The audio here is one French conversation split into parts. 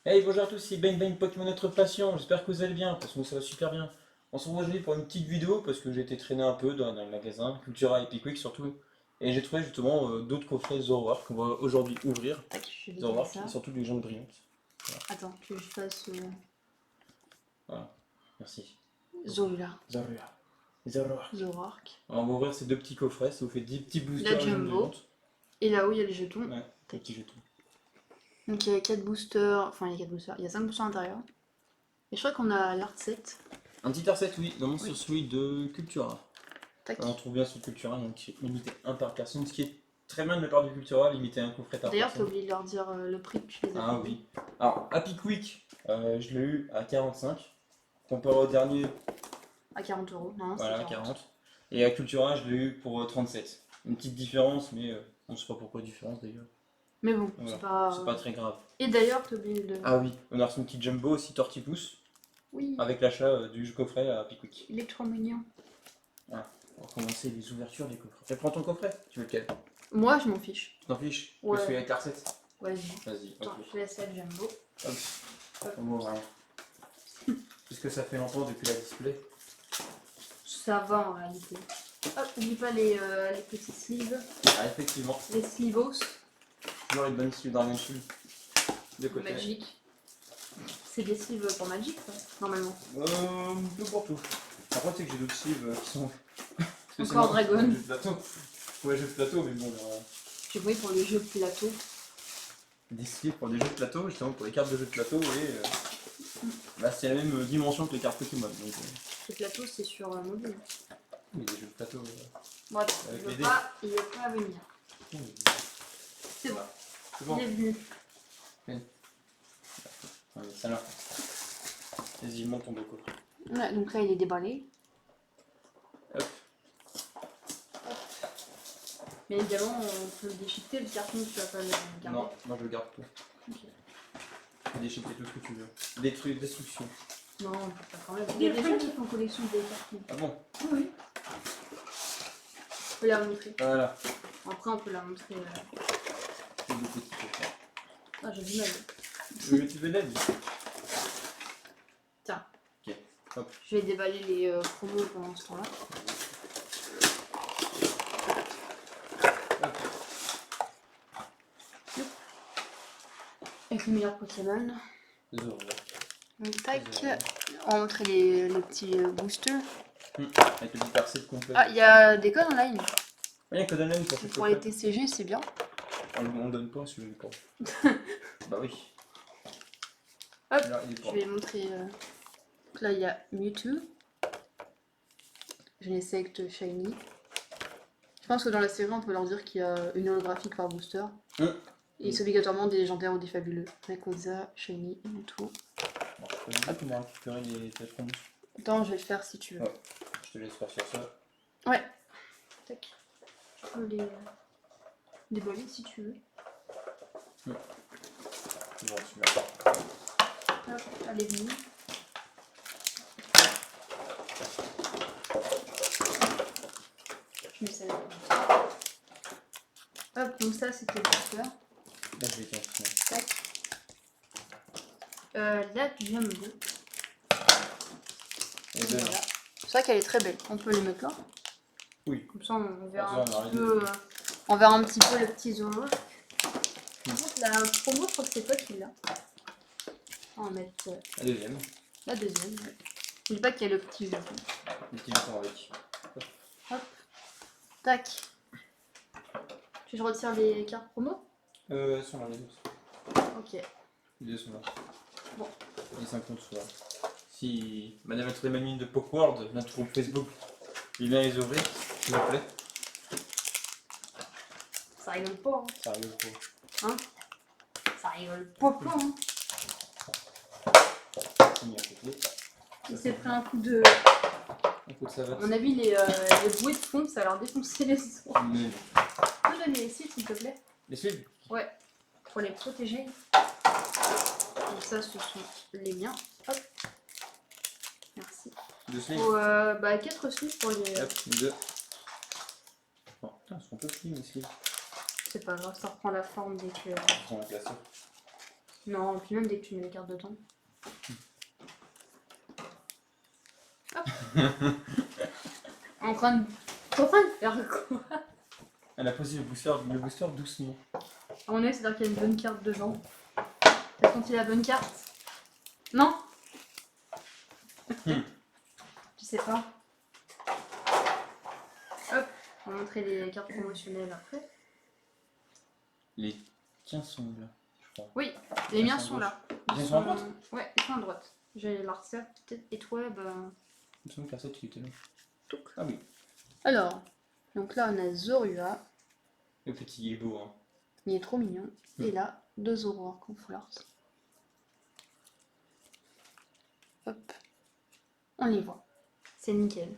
Hey, bonjour à tous, c'est Bang Bang Pokémon Notre Passion, j'espère que vous allez bien, parce que moi ça va super bien. On se retrouve aujourd'hui pour une petite vidéo, parce que j'ai été traîné un peu dans le magasin, Cultura et Pickwick surtout, et j'ai trouvé justement d'autres coffrets Zoroark qu'on va aujourd'hui ouvrir. Tac, je vais décaler Zoroark et ça. surtout des gens brillantes. Attends, que je fasse Voilà, merci. Zorula, Zoroark. Zoroark. Zoroark. Alors on va ouvrir ces deux petits coffrets, ça vous fait 10 petits La boosters légendes Jumbo. brillantes. Et là-haut, il y a les jetons. Ouais, des Tac. petits jetons. Donc il y a 4 boosters. Enfin, il y a 4 boosters. Il y a 5 boosters à l'intérieur. Et je crois qu'on a l'art set. Un petit R7, oui, non, Oui. sur celui de Cultura. Tac. On trouve bien sur Cultura, donc limité 1 par personne, ce qui est très bien de la part du Cultura, limité un coffret par D'ailleurs, t'as personne. oublié de leur dire le prix que tu les as Ah payés. oui. Alors, Happy Quick, je l'ai eu à 45. Comparé au dernier, À 40€. Non, voilà, c'était 40. 40. Et à Cultura, je l'ai eu pour 37. Une petite différence, mais on ne sait pas pourquoi différence d'ailleurs. Mais bon, Voilà. c'est C'est pas. pas très grave. Et d'ailleurs, t'as oublié de. Ah oui, on a reçu une petite jumbo aussi Tortipousse, Oui, avec l'achat du coffret à Happy Quick. il est trop mignon. Voilà. On va commencer les ouvertures des coffrets. Tu prends ton coffret? Tu veux lequel? Moi, je m'en fiche. Tu t'en fiches? Ouais. Je fais avec R7. Vas-y. Vas-y, Attends, ok. je laisse la Jumbo. Hop. On voit rien. Puisque ça fait longtemps depuis la display. Ça va en réalité. Hop, n'oublie pas les petits sleeves. Ah, effectivement. Les slivos. Toujours une bonne sleeve Dragon Shield. De côté. Magic. C'est des sleeves pour Magic, ça, normalement. Peu pour tout. Après, tu sais que j'ai d'autres sleeves qui sont. Encore Dragon. Jeux de plateau. Ouais, jeux de plateau, mais bon. J'ai compris pour les jeux de plateau. Des sleeves pour des jeux de plateau, justement pour les cartes de jeux de plateau, et. Bah, c'est la même dimension que les cartes Pokémon. Donc, Les plateaux, c'est sur mobile. oui, des jeux de plateau. Bon, attends, Avec il les veut dés. pas, il veut pas venir. C'est bon, C'est bon. il est venu. Ouais, ça là. Vas-y, monte ton beau coffret. Ouais, donc là, il est déballé. Hop. Mais également, on peut le déchiqueter, le carton, tu vas pas le garder. Non, moi je garde tout. Ok. Tu peux déchiqueter tout ce que tu veux. Détruire, destruction. Non, on peut pas quand même. Il y a des gens qui font collection des cartons. Ah bon? Oui. On peut la montrer. Voilà. Après, on peut la montrer. C'est des petits coffrets. Ah, j'ai du mal. Tu veux de l'aide? Tiens. Ok. Hop. Je vais déballer les promos pendant ce temps-là. Hop. Avec le meilleur Pokémon. Zoro. Donc, tac. Zoro. On va montrer les petits boosters. Avec le petit percé complet. Ah, il y a des codes online. Il y a un code online pour chaque Pour les coffret. TCG, c'est bien. On le donne pas si je veux pas. Bah oui. Hop, Là, il est je pas. vais montrer. Donc là, il y a Mewtwo. Genesect Shiny. Je pense que dans la série, on peut leur dire qu'il y a une holographique par booster. Et c'est obligatoirement des légendaires ou des fabuleux. Rayquaza, Shiny, Mewtwo. Bon, je peux comment récupérer les tâcherons. Attends, je vais le faire si tu veux. Ouais. Je te laisse faire sur ça. Ouais. Tac. Je peux les déballer si tu veux. Bon, super. Hop, elle est venue. Je mets ça là. Hop, donc ça c'était le booster. Là, je vais continuer. Tac. La Jumbo. Et deux. Voilà. C'est vrai qu'elle est très belle. On peut les mettre là. Oui. Comme ça, on verra Comme un ça, on aura petit les peu. deux. On verra un petit peu le petit Zoro. Par contre, la promo, je crois que c'est toi qui l'as. On va mettre La deuxième. la deuxième. N'oublie pas qu'il y a le petit Japon. Le petit jeton avec. Hop. Tac. Tu veux que je retire les cartes promo? Elles sont là, les deux. Ok. Les deux sont là. Bon. Les 50 sont là. Si Madame a trouvé ma mine de Pokeworld, notre groupe Facebook, il vient les ouvrir, s'il vous plaît. Ça rigole pas, hein. Ça arrive pas. Hein? Ça rigole pas, hein. C'est mis à côté. Il s'est pris un coup de. Un coup de savate. À mon avis, les bruits de fond, ça a leur défoncé les os. Mais- Tu peux donner les sites, s'il te plaît? Les suites. Ouais. Pour les protéger. Donc ça, ce sont les miens. Hop. Merci. Deux sleeves. Faut, 4 sleeves pour les. Hop, les deux. Oh, putain, ils sont un peu petits, mes sleeves. C'est pas grave, ça reprend la forme dès que. Ils sont en classeur. Non, puis même dès que tu mets les cartes dedans. Hop. T'es en train de faire quoi? Elle a posé le booster doucement. À mon avis, c'est-à-dire qu'il y a une bonne carte dedans. T'as senti la bonne carte? Non? Hmm. Je sais pas. Hop, on va montrer les cartes promotionnelles après. Les tiens sont là, je crois. Oui, les miens sont là. Ils sont à droite? Ouais, ils sont à droite. J'ai l'Arcea, peut-être, et toi, bah... Il me semble qu'à 7 il était là. Touc. Ah oui. Alors, donc là, on a Zorua. Le petit il est beau, hein. Il est trop mignon. Et là, 2 Zoroark en full art. Hop. On les voit. C'est nickel.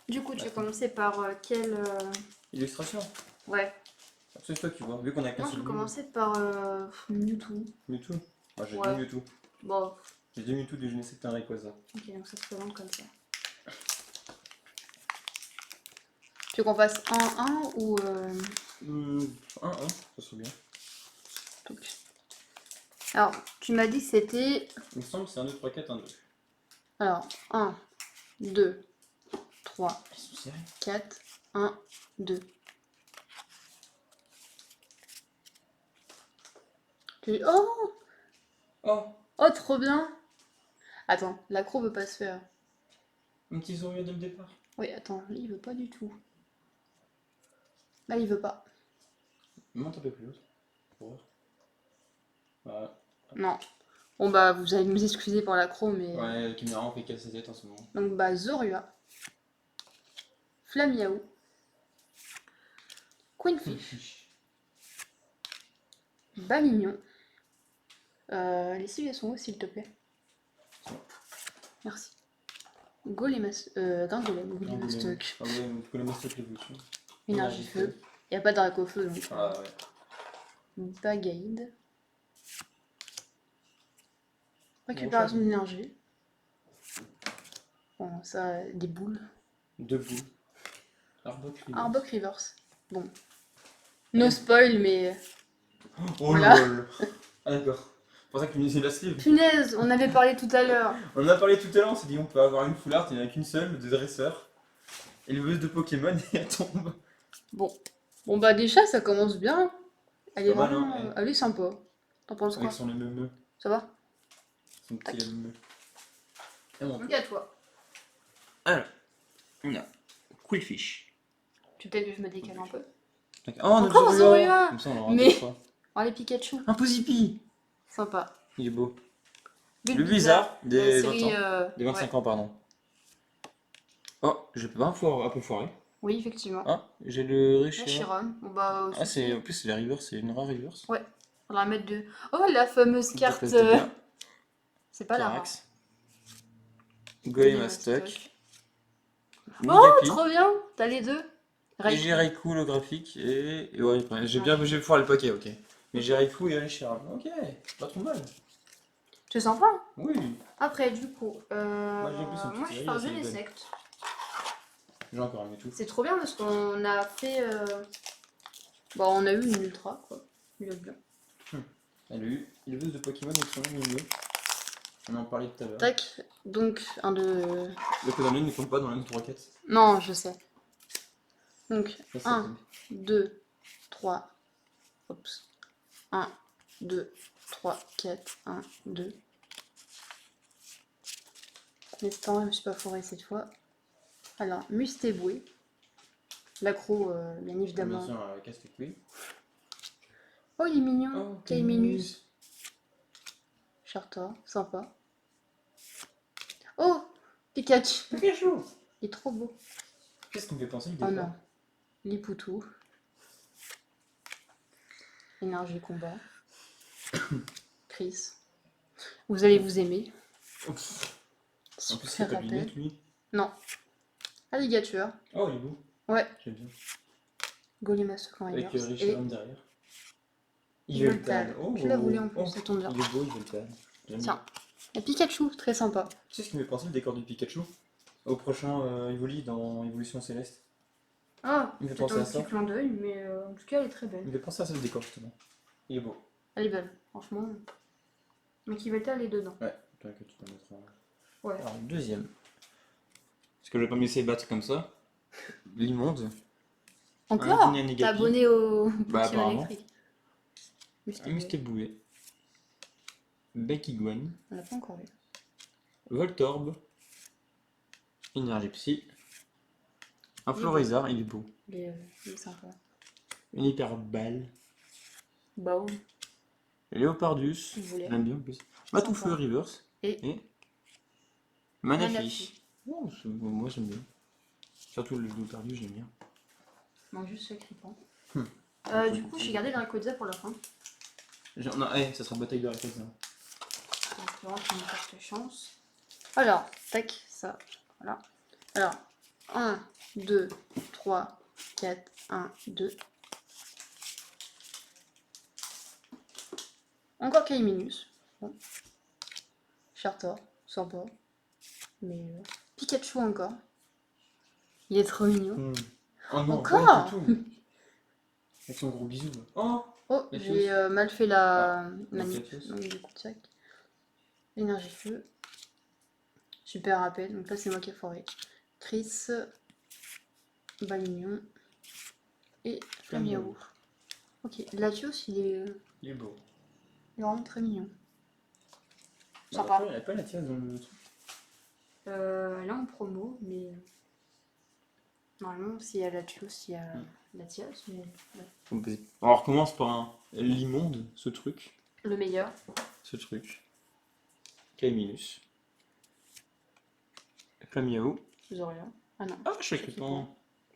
Du coup, tu veux commencer par quel... Illustration. Ouais. C'est toi qui vois, vu qu'on a qu'un Moi, je seul vais commencer par Mewtwo. Mewtwo. Moi j'ai Ouais. deux Mewtwo. Bon, J'ai deux Mewtwo du je ne sais un Rayquaza. ok, donc ça se présente comme ça. Tu veux qu'on fasse 1-1 ou... 1, ça serait bien. Donc. Alors, tu m'as dit que c'était... Il me semble que c'est 1, 2, 3, 4, 1, 2. Alors, 1, 2, 3, Ils sont serrés. 4, 1, 2. Oh! Oh, Oh, trop bien! Attends, l'accro veut pas se faire. un petit Zoria dès le départ. Oui, attends, là, il veut pas du tout. Là, il veut pas. Monte un peu plus haut. Pour voir. Voilà. Non. Bon, bah, vous allez nous excuser pour l'accro, mais... Ouais, qui me rend fait casser ses têtes en ce moment. Donc, bah, Zorua. Flamiaou. Queenfish. Bamignon. Les civets sont où, s'il te plaît? Merci. Gringolem, Golémastoc. Ah ouais, Golémastoc l'évolution. Énergie feu. Il n'y a pas de drac au feu, donc... Ah ouais. Bagaïde. Récupération d'énergie. Bon, ça, des boules. Debout. Arbok Rivers. Arbok Rivers. Bon. No spoil, mais... Oh Voilà. lol. Ah d'accord. C'est pour ça que tu me disais la sleeve. Punaise, on avait parlé tout à l'heure. On en a parlé tout à l'heure, on s'est dit on peut avoir une full art, il n'y en a qu'une seule, de dresseur. Éleveuse de Pokémon et elle tombe. Bon. Bon, bah, déjà, ça commence bien. Elle est Pas mal, vraiment... hein, Elle est sympa. T'en penses quoi? Avec son lemeu. Ça va? Son petit lemeu. Et bon. Donc à toi. Alors, on a Quillfish. Tu peut-être que je me décale un peu. Oh, on a Encore Zorua. Comme ça on aura Mais- deux fois. Oh, les Pikachu. Un Pozipi. Sympa. Il est beau. Le Bulbizarre, bizarre des la 20 série, ans. Des 25 ans, pardon. Oh, je peux pas un peu foiré. Oui, effectivement. Ah, j'ai le La Richiron. Chiron. Bon, bah, Ah, c'est en plus c'est la reverse, c'est une rare reverse. Ouais. On va la mettre de... Oh, la fameuse carte... C'est pas la rare. Carax. Golémastoc. Oh, trop bien. T'as les deux. Et j'ai Raikou holographique et ouais, j'ai bien bougé pour le paquet, ok. Mais j'ai Raikou et Richiron. Ok, pas trop mal. C'est sympa. Oui. Après, du coup... Moi, j'ai plus une moi, petite je série, fais un c'est jeu des bonne. sectes. J'ai encore un Mewtwo. C'est trop bien parce qu'on a fait... Bon, on a eu une ultra, quoi. Il est bien. Elle a eu éleveuse de Pokémon avec son milieu. On en parlait tout à l'heure. Tac. Donc, un de... Le Kodamine ne compte pas dans la 3 4. Non, je sais. Donc, Ça, c'est 1, 2, 3. Oups. 1, 2, 3, 4, 1, 2. Mais c'est je me suis pas fourrée cette fois. Alors, Mustéboué. L'accro, bien évidemment. Bien sûr, Casse-Couille. Oh, il est mignon. Oh, Kaiminus. Chartor, sympa. Oh, Pikachu. Pikachu. Il est trop beau. Qu'est-ce qu'on me fait penser Oh non. Lipoutou. Énergie combat. Chris. Vous allez vous aimer. En plus, il Super a pas de lunettes, rappel. lui. Non. Alligator. Oh, il est beau. Ouais. J'aime bien. Golémastoc en Avec reverse. Et Richiron derrière. Yveltal. Oh, Je l'ai voulu en plus, oh, ça tombe bien. il est beau, Yveltal. J'aime Tiens. Et Pikachu, très sympa. Tu sais ce qui me fait penser le décor du Pikachu au prochain Evoli dans Évolution Céleste. Ah, Il me fait peut-être penser un à ça. petit clin d'œil, mais en tout cas, elle est très Il belle. me fait penser à ça le décor justement. Il est beau. Elle est belle, franchement. Donc il va être allé dedans. Ouais, toi que tu peux mettre en... Ouais. Alors, le deuxième. Parce que je vais pas me laisser battre comme ça. L'immonde. Encore? Un T'es Negapi. abonné au Bah, Pokémon apparemment. électrique. Un Mr. Boulet. Becky Gwen. On l'a pas encore vu. Voltorb. Énergie Psy. Un Il est Florizard, il est beau. Il est sympa. Une Hyperball. Bah Léopardus. il voulait. J'aime bien en plus. Matoufeu Sympa. Reverse. Et Manafi. Manafi. Oh, moi j'aime bien. Surtout le Léopardus, j'aime bien. Non, juste ce crippant. Hmm. Du coup, j'ai gardé la Rayquaza pour la fin. Non, ça sera bataille de Rayquaza. Donc, vraiment, tu me portes chance. Alors, tac, ça. Voilà. Alors, 1, 2, 3, 4, 1, 2. Encore Kaiminus. Bon. Chartor, sympa. Mais Pikachu encore. Il est trop mignon. Oh non, Encore pas du tout. Avec son gros bisou. Oh, Oh, Latios. j'ai mal fait la manip. Latios. Donc du coup, tac. Énergie feu. Super rappel. Donc là, c'est moi qui ai foiré. Chris. Balignon. Et Flamiaou. Ok, Latios, il est beau. vraiment très mignon. Bah, Sympa. après, il n'y a pas la tienne dans le truc. Elle est en promo, mais normalement, s'il y a Latios, il y a Latias. Mais ouais. On recommence par l'immonde, ce truc. Le meilleur. Ce truc. Kaiminus. Flamiaou. Zorian. Ah non. Ah, je sais que Chakipon.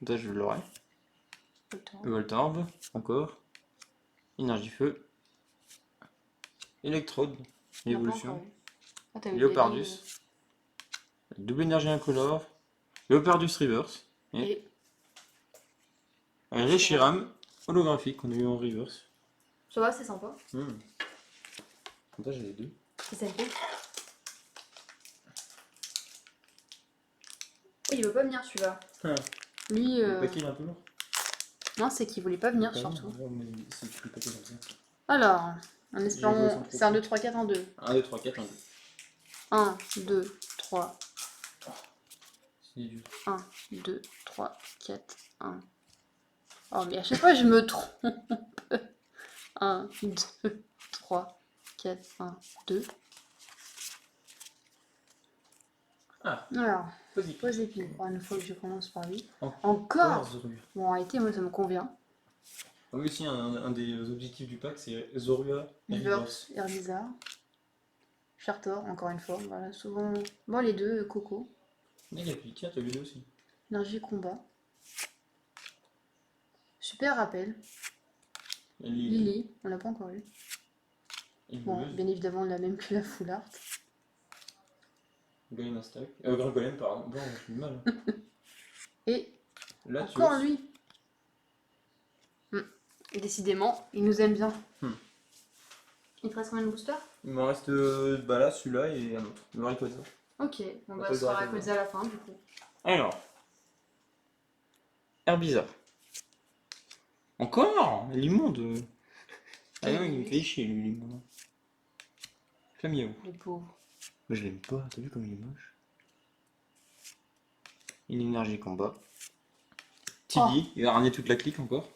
ça, je l'aurai. Voltorb. Voltorb, encore. Énergie feu. Électrode. On l'a pas Évolution. encore eu. Ah, t'as eu Léopardus. Double énergie incolore. Léopardus Reverse. Et Un Reshiram holographique qu'on a eu en reverse. ça va, c'est sympa. Comme ça, j'ai les deux. C'est sympa. Oh, il veut pas venir celui-là. Ah, Lui, le paquet il est un peu lourd. non, c'est qu'il voulait pas venir Pas surtout. lourd. Ouais, mais c'est le paquet comme ça. Alors, en J'ai espérant. joué sans C'est un 2, 3, 4, 1, 2. 1, 2, 3, 4, 1, 2. 1, 2, 3. C'est dur. 1, 2, 3, 4, 1. Oh, mais à chaque fois, je me trompe. 1, 2, 3, 4, 1, 2. Ah, Alors, vas-y. pose et puis, pour une fois que je commence par lui. Encore Encore. Zorua. Bon, en réalité, moi, ça me convient. Ah oui, aussi, un des objectifs du pack, c'est Zorua et Reverse, Herbizarre. Chartor, encore une fois. Voilà, souvent. Bon, les deux, Coco. Negapi, tiens, t'as vu deux aussi. Énergie combat. Super rappel. Lily, on l'a pas encore eu. Bon, bien évidemment, la même que la full art. Golem Astack. Grand Golem, pardon. Bon, j'ai du mal. Et Là, encore lui. Décidément, il nous aime bien. Il te reste combien de boosters? Il m'en reste bah là, celui-là et un autre. Le Rayquaza. Ok, bon bah Appel ça sera de Rayquaza à la fin du coup. Alors. Herbizarre. Encore l'immonde. Ah non, il me fait chier lui, l'immonde. Flamiaou. Le pauvre. Mais je l'aime pas, t'as vu comme il est moche. Une énergie combat. Tibi, il va ramener toute la clique encore.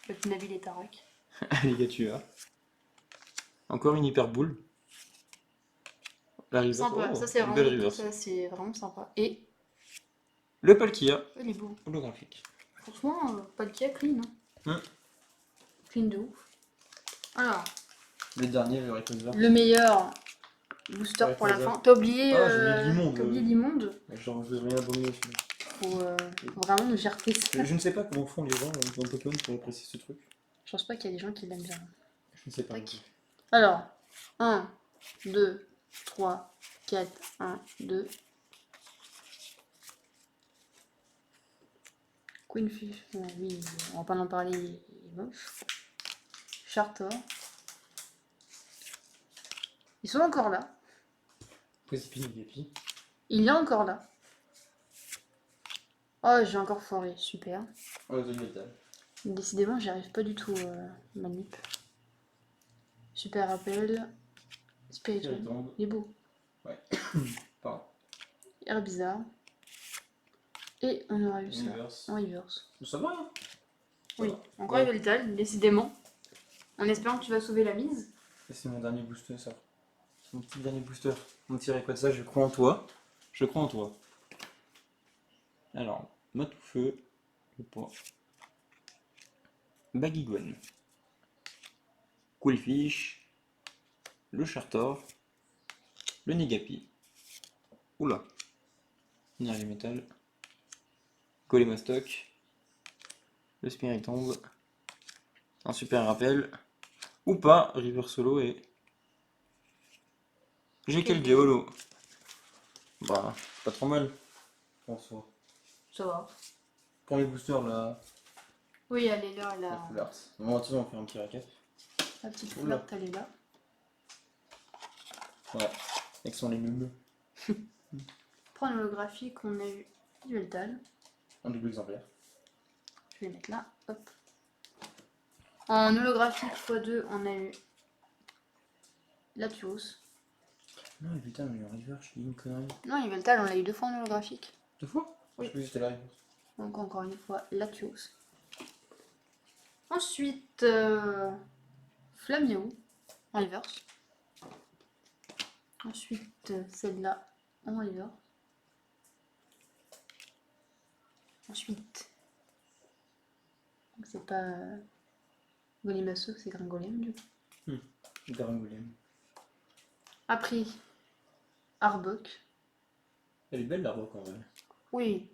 Le petit Nabil et Tarak. Alligatua. Encore une hyper boule. La reverse. Sympa, Oh, ça c'est une belle vraiment, reverse. ça, c'est vraiment sympa. Et Le Palkia. il est beau. Holographique. Franchement, pas de kia clean. Hein. Clean de ouf. Alors, Le dernier, le Rayquaza. le meilleur booster pour la Rayquaza. fin. T'as oublié, Ah, j'ai oublié l'immonde. t'as oublié l'immonde. Genre, je voudrais rien abonner dessus. Faut vraiment me gerter ça. Je ne sais pas comment font les gens dans Pokémon pour apprécier ce truc. Je pense pas qu'il y a des gens qui l'aiment bien. Je ne sais pas. Tac. Alors, 1, 2, 3, 4, 1, 2. Queenfish, oui, on va pas en parler, il est moche. Chartor. Ils sont encore là. Précipice Negapi. Il est encore là. Oh, j'ai encore foiré, super. Oh, The Metal. Décidément, j'y arrive pas du tout, manip. Super rappel. Spiritomb. Spiritomb. Il est beau. Ouais. Pardon. Herbizarre. Et on aura eu ça Universe. en reverse. Ça va, hein? Oui, va. encore Ouais. Yveltal, décidément. En espérant que tu vas sauver la mise. Et c'est mon dernier booster, ça. C'est mon petit dernier booster. Mon petit Rayquaza, je crois en toi. Je crois en toi. Alors, Matoufeu, le poids. Baguigouane. Quillfish. Le Chartor. Le Negapi. Oula. Énergie métal. Colémostoc. Le Spiritomb. Un super rappel. Ou pas, River Solo et. J'ai quelques holo. Bah, pas trop mal. En soi. Ça va. Premier booster là. Oui, elle est là, La Full Bon, attends, on va faire un petit récap. la petite Oula. flotte, elle est là. Ouais, avec son les meubles. Pour un holographique, on a eu Yveltal. Un double exemplaire. Je vais mettre là. Hop. En holographique x2, on a eu Latios. Non, mais putain, mais le River, je dis une connerie. Non, Yveltal, on l'a eu 2 fois en holographique. 2 fois? Oui. Je sais plus si c'était la River. Donc encore une fois, Latios. Ensuite, Flamiao, en reverse. Ensuite, celle-là, en reverse. Ensuite, c'est pas Golimasso, c'est Gringolem du coup. Garangolem. Après, Arbok. Elle est belle la roque en vrai. Oui.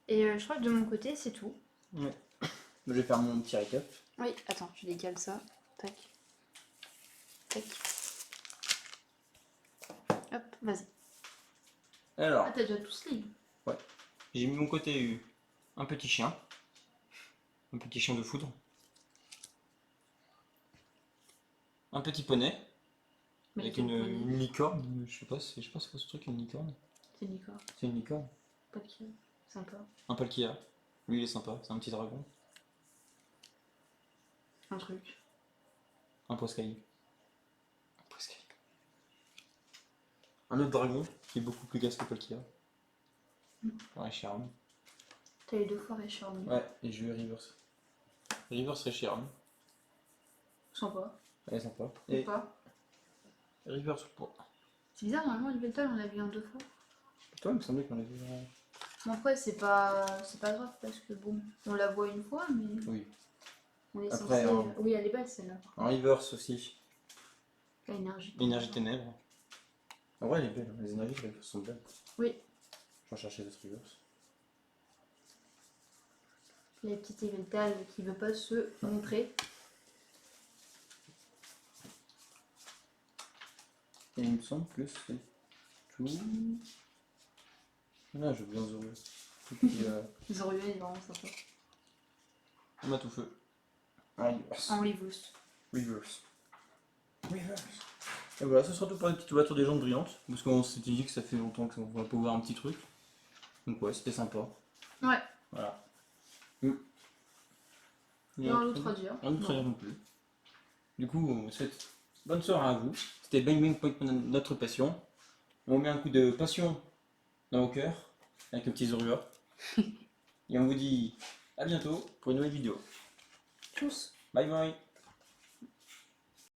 Et je crois que de mon côté, c'est tout. Ouais. Je vais faire mon petit récap. Oui, attends, je décale ça. Tac. Tac. Hop, vas-y. Alors, Ah, t'as déjà tous les. j'ai mis de mon côté un petit chien. Un petit chien de foudre. Un petit poney. Avec une licorne. Je sais pas c'est quoi ce truc, une licorne. C'est Nico. C'est une licorne. Pas de qui. Sympa. Un Palkia. Lui il est sympa, c'est un petit dragon. Un truc. Un Poscaï. Un Poscaï. Un autre dragon qui est beaucoup plus gas que Palkia. Ouais, Charme. T'as eu 2 fois Richard. Ouais, et je vais Reverse. Reverse et Charme. Sympa. Elle est sympa. Ou Et pas. Reverse pour. C'est bizarre, normalement, le Veltal, on l'a vu en 2 fois. Toi, il me semblait qu'on l'avait vu. Bon, après, c'est pas grave parce que bon, on la voit une fois, mais Oui. on est Après, censé. Oui, elle est belle celle-là. En Reverse aussi. La énergie. Énergie ténèbres. En vrai, elle est belle. Les énergies Reverse sont belles. Oui, Je vais chercher d'autres Reverse. la petite Veltal qui veut pas se montrer. Et il me semble que c'est tout. Là, je veux bien Zoro. Zorion est vraiment sympa. On a tout feu. Reverse. En Reverse. Reverse. Reverse. Et voilà, ce sera tout pour les petites ouvertures des jantes brillantes. Parce qu'on s'était dit que ça fait longtemps qu'on va pas ouvrir un petit truc. Donc ouais, c'était sympa. Ouais. Voilà. Rien d'autre à dire. Rien d'autre à Non. dire non plus. Du coup, on souhaite bonne soirée à vous. C'était Bang Bang Point notre passion. On met un coup de passion dans vos cœurs avec un petit Zorua. Et on vous dit à bientôt pour une nouvelle vidéo. Tchuss. Bye bye.